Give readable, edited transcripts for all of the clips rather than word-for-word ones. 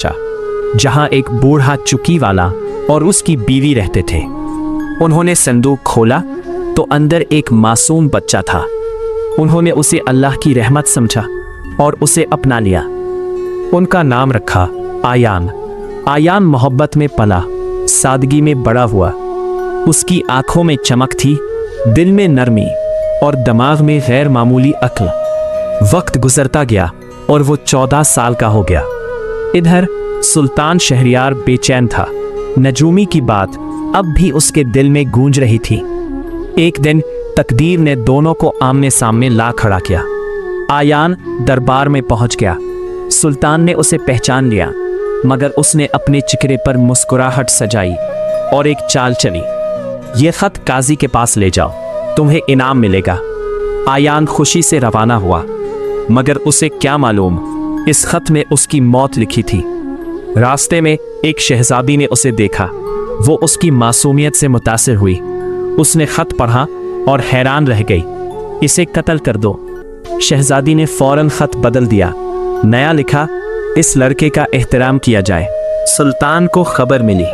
जहां एक बूढ़ा चुकी वाला और उसकी बीवी रहते थे। उन्होंने संदूक खोला तो अंदर एक मासूम बच्चा था। उन्होंने उसे अल्लाह की रहमत समझा और उसे अपना लिया। उनका नाम रखा आयान। आयान मोहब्बत में पला, सादगी में बड़ा हुआ। उसकी आंखों में चमक थी, दिल में नरमी और दिमाग में गैर मामूली अक्ल। वक्त गुजरता गया और वो 14 साल का हो गया। इधर सुल्तान शहरयार बेचैन था। नजूमी की बात अब भी उसके दिल में गूंज रही थी। एक दिन तकदीर ने दोनों को आमने सामने ला खड़ा किया। आयान दरबार में पहुंच गया। सुल्तान ने उसे पहचान लिया, मगर उसने अपने चेहरे पर मुस्कुराहट सजाई और एक चाल चली। ये खत काजी के पास ले जाओ, तुम्हें इनाम मिलेगा। आयान खुशी से रवाना हुआ, मगर उसे क्या मालूम इस खत में उसकी मौत लिखी थी। रास्ते में एक शहजादी ने उसे देखा। वो उसकी मासूमियत से मुतासिर हुई। उसने खत पढ़ा और हैरान रह गई। इसे कत्ल कर दो। शहजादी ने फौरन खत बदल दिया। नया लिखा, इस लड़के का एहतराम किया जाए। सुल्तान को खबर मिली।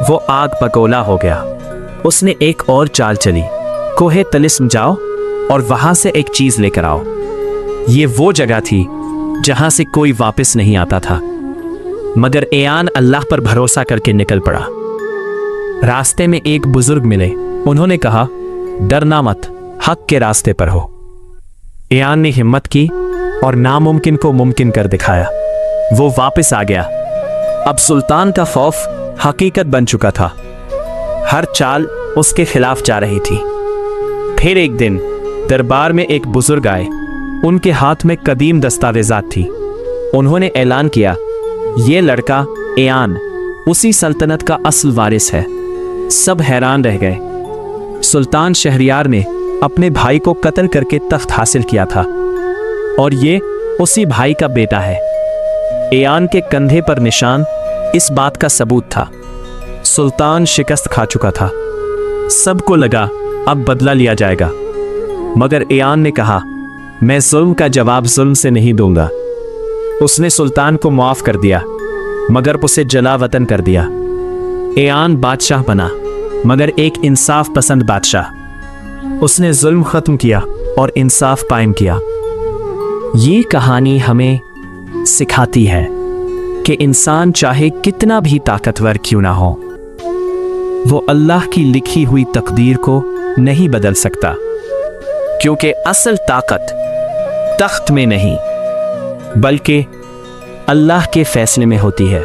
वो आग बगोला हो गया। उसने एक और चाल चली, कोहे तलिस्म जाओ और वहां से एक चीज लेकर आओ। ये वो जगह थी जहां से कोई वापस नहीं आता था। मगर एयान अल्लाह पर भरोसा करके निकल पड़ा। रास्ते में एक बुजुर्ग मिले। उन्होंने कहा, डरना मत, हक के रास्ते पर हो। एयान ने हिम्मत की और नामुमकिन को मुमकिन कर दिखाया। वो वापस आ गया। अब सुल्तान का खौफ हकीकत बन चुका था। हर चाल उसके खिलाफ जा रही थी। फिर एक दिन दरबार में एक बुजुर्ग आए। उनके हाथ में कदीम दस्तावेजात थी। उन्होंने ऐलान किया, ये लड़का एयान उसी सल्तनत का असल वारिस है। सब हैरान रह गए। सुल्तान शहरयार ने अपने भाई को कत्ल करके तख्त हासिल किया था और ये उसी भाई का बेटा है। एयान के कंधे पर निशान इस बात का सबूत था। सुल्तान शिकस्त खा चुका था। सबको लगा अब बदला लिया जाएगा, मगर एयान ने कहा, मैं जुल्म का जवाब जुल्म से नहीं दूंगा। उसने सुल्तान को माफ कर दिया, मगर उसे जला वतन कर दिया। एयान बादशाह बना, मगर एक इंसाफ पसंद बादशाह। उसने जुल्म खत्म किया और इंसाफ कायम किया। ये कहानी हमें सिखाती है कि इंसान चाहे कितना भी ताकतवर क्यों ना हो, वो अल्लाह की लिखी हुई तकदीर को नहीं बदल सकता, क्योंकि असल ताकत तख्त में नहीं बल्कि अल्लाह के फैसले में होती है।